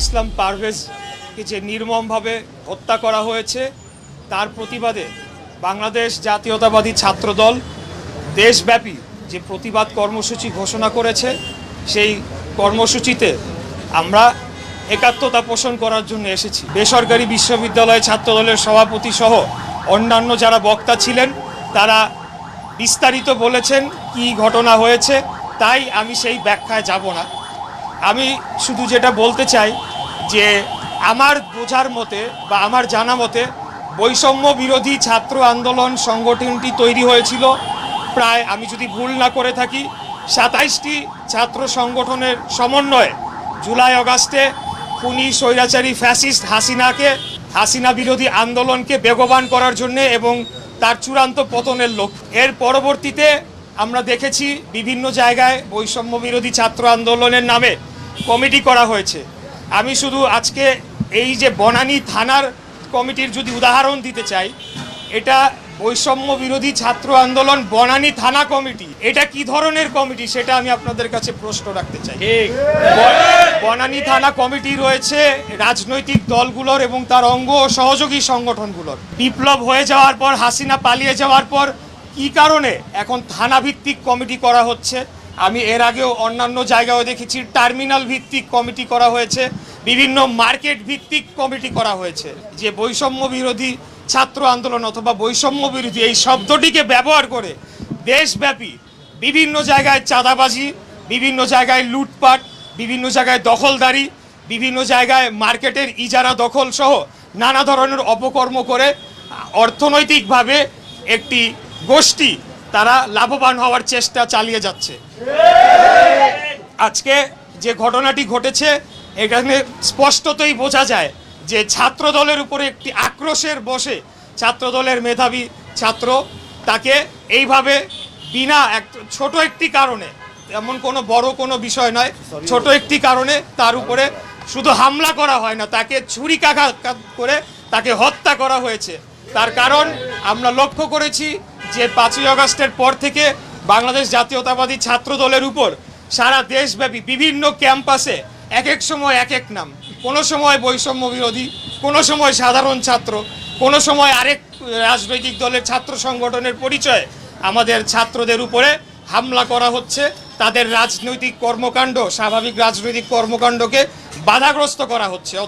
ইসলাম পারভেজকে যে নির্মমভাবে হত্যা করা হয়েছে তার প্রতিবাদে বাংলাদেশ জাতীয়তাবাদী ছাত্রদল দেশব্যাপী যে প্রতিবাদ কর্মসূচি ঘোষণা করেছে সেই কর্মসূচিতে আমরা একাত্মতা পোষণ করার জন্য এসেছি। বেসরকারি বিশ্ববিদ্যালয় ছাত্রদলের সভাপতি সহ অন্যান্য যারা বক্তা ছিলেন তারা বিস্তারিত বলেছেন কি ঘটনা হয়েছে, তাই আমি সেই ব্যাখ্যায় যাব না। আমি শুধু যেটা বলতে চাই যে আমার বোঝার মতে বা আমার জানা মতে বৈষম্য বিরোধী ছাত্র আন্দোলন সংগঠনটি তৈরি হয়েছিল প্রায়, আমি যদি ভুল না করে থাকি, 27টি ছাত্র সংগঠনের সমন্বয়ে জুলাই আগস্টে খুনি স্বৈরাচারী ফ্যাসিস্ট হাসিনা বিরোধী আন্দোলনকে বেগবান করার জন্যে এবং তার চূড়ান্ত পতনের লক্ষ্য। এর পরবর্তীতে আমরা দেখেছি বিভিন্ন জায়গায় বৈষম্য বিরোধী ছাত্র আন্দোলনের নামে কমিটি করা হয়েছে। আমি শুধু আজকে এই যে বনানী থানার কমিটির যদি উদাহরণ দিতে চাই, এটা বৈষম্য বিরোধী ছাত্র আন্দোলন বনানী থানা কমিটি। এটা কি ধরনের কমিটি সেটা আমি আপনাদের কাছে প্রশ্ন রাখতে চাই। বনানী থানা কমিটি রয়েছে রাজনৈতিক দলগুলোর এবং তার অঙ্গ ও সহযোগী সংগঠনগুলোর। বিপ্লব হয়ে যাওয়ার পর, হাসিনা পালিয়ে যাওয়ার পর কি কারণে এখন থানা ভিত্তিক কমিটি করা হচ্ছে? আমি এর আগেও অন্যান্য জায়গায় দেখেছি টার্মিনাল ভিত্তিক কমিটি করা হয়েছে, বিভিন্ন মার্কেট ভিত্তিক কমিটি করা হয়েছে। যে বৈষম্য বিরোধী ছাত্র আন্দোলন অথবা বৈষম্য বিরোধী এই শব্দটিকে ব্যবহার করে দেশব্যাপী বিভিন্ন জায়গায় চাঁদাবাজি, বিভিন্ন জায়গায় লুটপাট, বিভিন্ন জায়গায় দখলদারি, বিভিন্ন জায়গায় মার্কেটের ইজারা দখল সহ নানা ধরনের অপকর্ম করে অর্থনৈতিকভাবে একটি গোষ্ঠী তারা লাভবান হওয়ার চেষ্টা চালিয়ে যাচ্ছে। আজকে যে ঘটনাটি ঘটেছে এখানে স্পষ্টতই বোঝা যায় যে ছাত্রদলের উপরে একটি আক্রোশের বশে ছাত্রদলের মেধাবী ছাত্র তাকে এইভাবে বিনা ছোট একটি কারণে, এমন কোনো বড় কোনো বিষয় নয়, ছোট একটি কারণে তার উপরে শুধু হামলা করা হয় না, তাকে ছুরিকাঘাত করে তাকে হত্যা করা হয়েছে। তার কারণ আমরা লক্ষ্য করেছি যে 5ই আগস্টের পর থেকে বাংলাদেশ জাতীয়তাবাদী ছাত্রদলের উপর সারা দেশব্যাপী বিভিন্ন ক্যাম্পাসে এক এক সময় এক এক নাম, কোনো সময় বৈষম্য বিরোধী, কোনো সময় সাধারণ ছাত্র, কোনো সময় আরেক রাজনৈতিক দলের ছাত্র সংগঠনের পরিচয়ে আমাদের ছাত্রদের উপরে হামলা করা হচ্ছে। তাদের রাজনৈতিক কর্মকাণ্ড, স্বাভাবিক রাজনৈতিক কর্মকাণ্ডকে বাধাগ্রস্ত করা হচ্ছে।